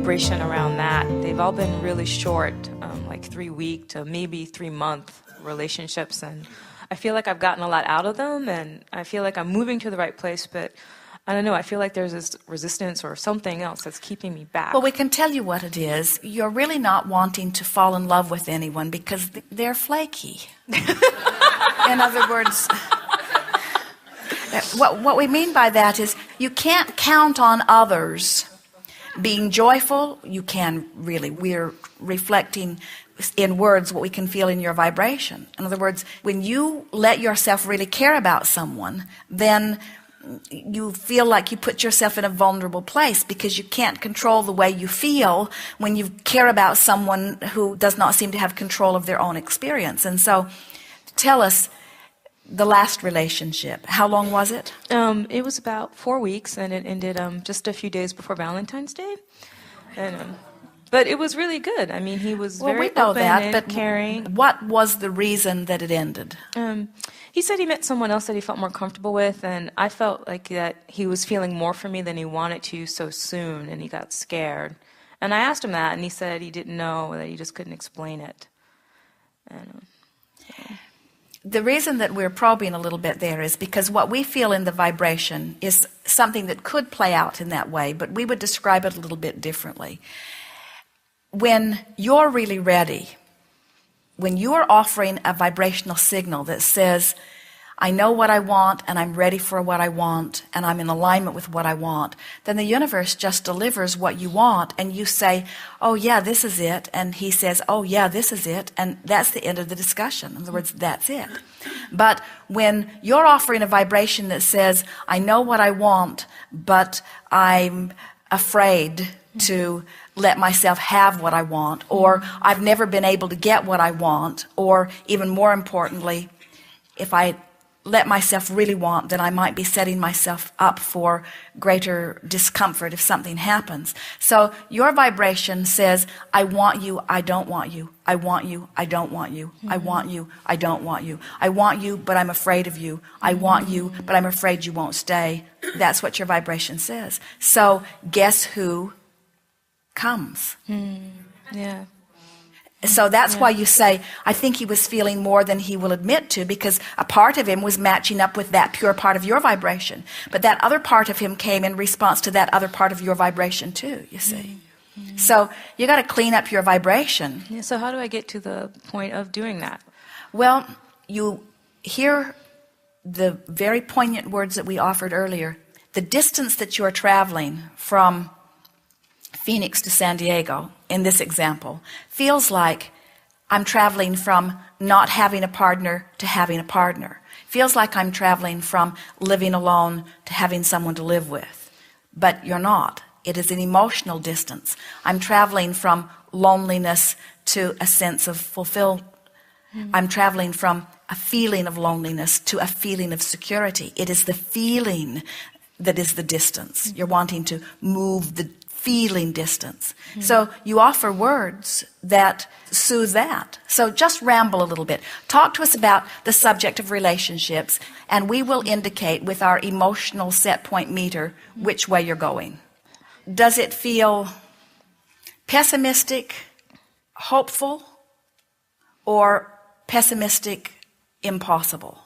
vibration around that. They've all been really short, like 3-week to maybe 3-month relationships, and I feel like I've gotten a lot out of them, and I feel like I'm moving to the right place, but I don't know, I feel like there's this resistance or something else that's keeping me back. Well, we can tell you what it is. You're really not wanting to fall in love with anyone because they're flaky. In other words, what we mean by that is you can't count on others being joyful. You can really. We're reflecting in words what we can feel in your vibration. In other words, when you let yourself really care about someone, then you feel like you put yourself in a vulnerable place because you can't control the way you feel when you care about someone who does not seem to have control of their own experience. And so tell us the last relationship. How long was it? It was about 4 weeks, and it ended just a few days before Valentine's Day. And but it was really good. I mean, he was very open and caring. What was the reason that it ended? He said he met someone else that he felt more comfortable with, and I felt like that he was feeling more for me than he wanted to so soon, and he got scared. And I asked him that, and he said he didn't know, that he just couldn't explain it. And, The reason that we're probing a little bit there is because what we feel in the vibration is something that could play out in that way, but we would describe it a little bit differently. When you're really ready, when you're offering a vibrational signal that says, I know what I want and I'm ready for what I want and I'm in alignment with what I want, then the universe just delivers what you want and you say, oh yeah, this is it. And he says, oh yeah, this is it. And that's the end of the discussion. In other words, that's it. But when you're offering a vibration that says, I know what I want, but I'm afraid to let myself have what I want, or I've never been able to get what I want, or even more importantly, if I let myself really want, then I might be setting myself up for greater discomfort if something happens. So your vibration says, I want you, I don't want you. I want you, I don't want you. I want you, I don't want you. I want you, but I'm afraid of you. I want you, but I'm afraid you won't stay. That's what your vibration says. So guess who comes? Yeah. So that's why you say, I think he was feeling more than he will admit to, because a part of him was matching up with that pure part of your vibration. But that other part of him came in response to that other part of your vibration too, you see. So you got to clean up your vibration. Yeah, so how do I get to the point of doing that? Well, you hear the very poignant words that we offered earlier. The distance that you are traveling from Phoenix to San Diego, in this example, feels like I'm traveling from not having a partner to having a partner. Feels like I'm traveling from living alone to having someone to live with. But you're not. It is an emotional distance. I'm traveling from loneliness to a sense of fulfillment. I'm traveling from a feeling of loneliness to a feeling of security. It is the feeling that is the distance. You're wanting to move the feeling distance. So you offer words that soothe that. So just ramble a little bit. Talk to us about the subject of relationships, and we will indicate with our emotional set point meter which way you're going. Does it feel pessimistic, hopeful, or pessimistic, impossible?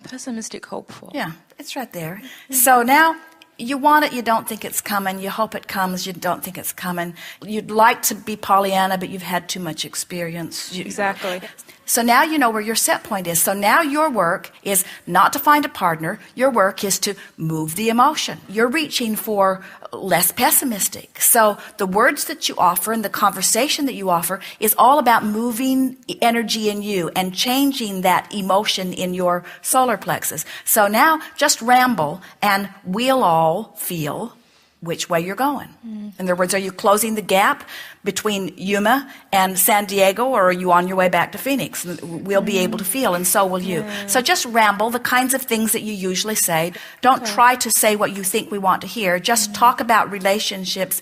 Pessimistic, hopeful. Yeah, it's right there. So now you want it, you don't think it's coming. You hope it comes, you don't think it's coming. You'd like to be Pollyanna, but you've had too much experience. Exactly. So now you know where your set point is. So now your work is not to find a partner. Your work is to move the emotion. You're reaching for less pessimistic. So the words that you offer and the conversation that you offer is all about moving energy in you and changing that emotion in your solar plexus. So now just ramble and we'll all feel which way you're going. In other words, are you closing the gap between Yuma and San Diego, or are you on your way back to Phoenix? We'll be able to feel, and so will you. So just ramble the kinds of things that you usually say. Don't try to say what you think we want to hear. Just talk about relationships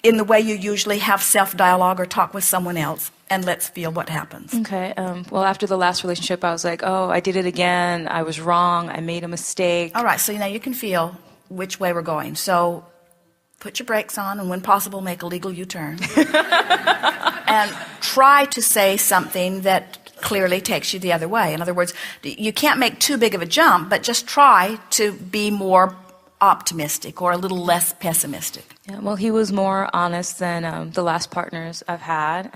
in the way you usually have self-dialogue or talk with someone else, and let's feel what happens. Okay. Well, after the last relationship, I was like, oh, I did it again. I was wrong. I made a mistake. All right, so now you can feel which way we're going. So put your brakes on, and when possible, make a legal U-turn. And try to say something that clearly takes you the other way. In other words, you can't make too big of a jump, but just try to be more optimistic or a little less pessimistic. Yeah, well, he was more honest than the last partners I've had.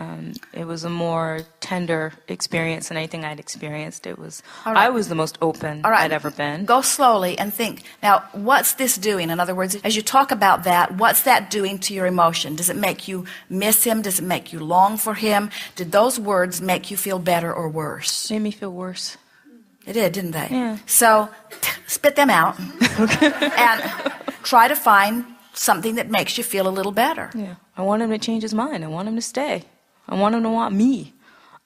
It was a more tender experience than anything I'd experienced. It was, I was the most open I'd ever been. Go slowly and think, now, what's this doing? In other words, as you talk about that, what's that doing to your emotion? Does it make you miss him? Does it make you long for him? Did those words make you feel better or worse? Made me feel worse. It did, didn't they? Yeah. So spit them out and try to find something that makes you feel a little better. Yeah. I want him to change his mind. I want him to stay. I want him to want me.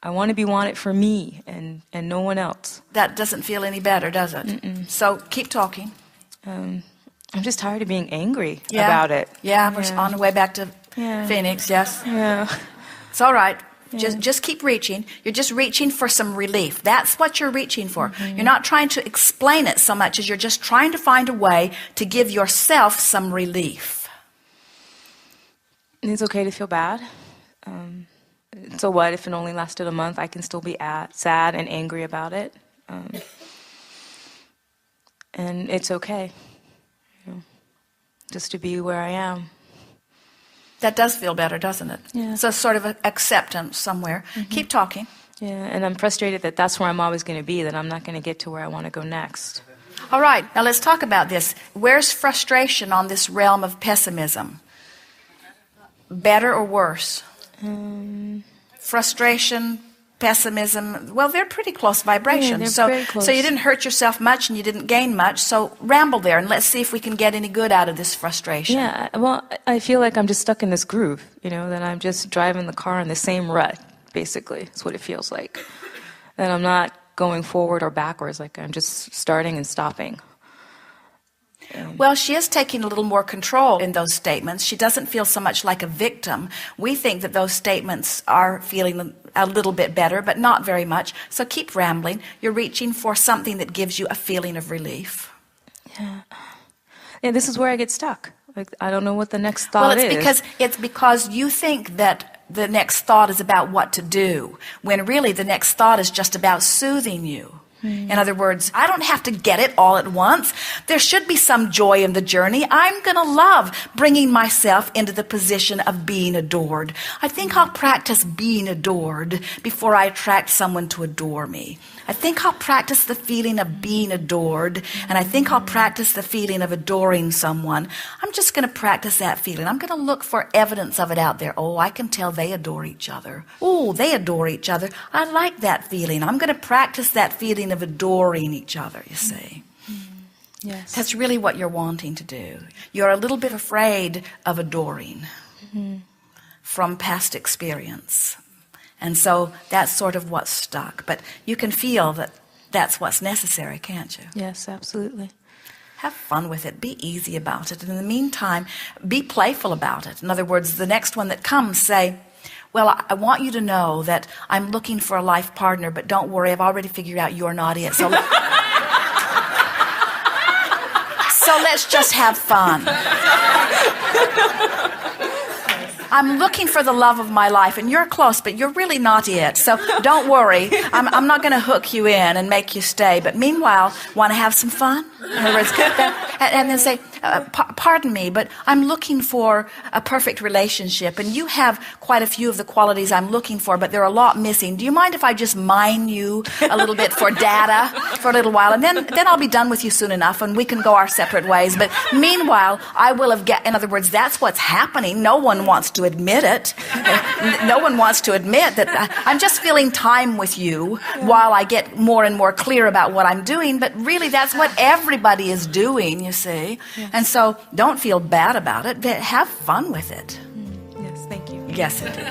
I want to be wanted for me and no one else. That doesn't feel any better, does it? Mm-mm. So keep talking. I'm just tired of being angry about it. Yeah, we're on the way back to Phoenix, yes. Yeah. It's all right. Yeah. Just keep reaching. You're just reaching for some relief. That's what you're reaching for. Mm-hmm. You're not trying to explain it so much as you're just trying to find a way to give yourself some relief. It's okay to feel bad. So what if it only lasted a month? I can still be sad and angry about it. And it's okay, just to be where I am. That does feel better, doesn't it? Yeah. So sort of an acceptance somewhere. Mm-hmm. Keep talking. Yeah, and I'm frustrated that that's where I'm always going to be, that I'm not going to get to where I want to go next. All right, now let's talk about this. Where's frustration on this realm of pessimism? Better or worse? Frustration, pessimism, well, they're pretty close vibrations. Yeah, they're very close. So you didn't hurt yourself much and you didn't gain much. So ramble there and let's see if we can get any good out of this frustration. Yeah, well, I feel like I'm just stuck in this groove, that I'm just driving the car in the same rut, basically. That's what it feels like. That I'm not going forward or backwards, like I'm just starting and stopping. Well, she is taking a little more control in those statements. She doesn't feel so much like a victim. We think that those statements are feeling a little bit better, but not very much. So keep rambling. You're reaching for something that gives you a feeling of relief. Yeah, this is where I get stuck. Like, I don't know what the next thought is. Well, it's because you think that the next thought is about what to do, when really the next thought is just about soothing you. In other words, I don't have to get it all at once. There should be some joy in the journey. I'm going to love bringing myself into the position of being adored. I think I'll practice being adored before I attract someone to adore me. I think I'll practice the feeling of being adored, and I think I'll practice the feeling of adoring someone. I'm just going to practice that feeling. I'm going to look for evidence of it out there. Oh, I can tell they adore each other. Oh, they adore each other. I like that feeling. I'm going to practice that feeling of adoring each other, you see. Yes. That's really what you're wanting to do. You're a little bit afraid of adoring from past experience. And so that's sort of what's stuck. But you can feel that that's what's necessary, can't you? Yes, absolutely. Have fun with it. Be easy about it. And in the meantime, be playful about it. In other words, the next one that comes, say, well, I want you to know that I'm looking for a life partner, but don't worry, I've already figured out you're not it. So, so let's just have fun. I'm looking for the love of my life, and you're close, but you're really not it. So don't worry. I'm not going to hook you in and make you stay. But meanwhile, want to have some fun? In other words, and then say, pardon me, but I'm looking for a perfect relationship, and you have quite a few of the qualities I'm looking for, but there are a lot missing. Do you mind if I just mine you a little bit for data for a little while? And then I'll be done with you soon enough, and we can go our separate ways. But meanwhile, I will have in other words, that's what's happening. No one wants to admit it. No one wants to admit that I'm just filling time with you while I get more and more clear about what I'm doing, but really that's what everybody is doing, you see. Yes. And so don't feel bad about it, but have fun with it. Yes, thank you. Yes, indeed.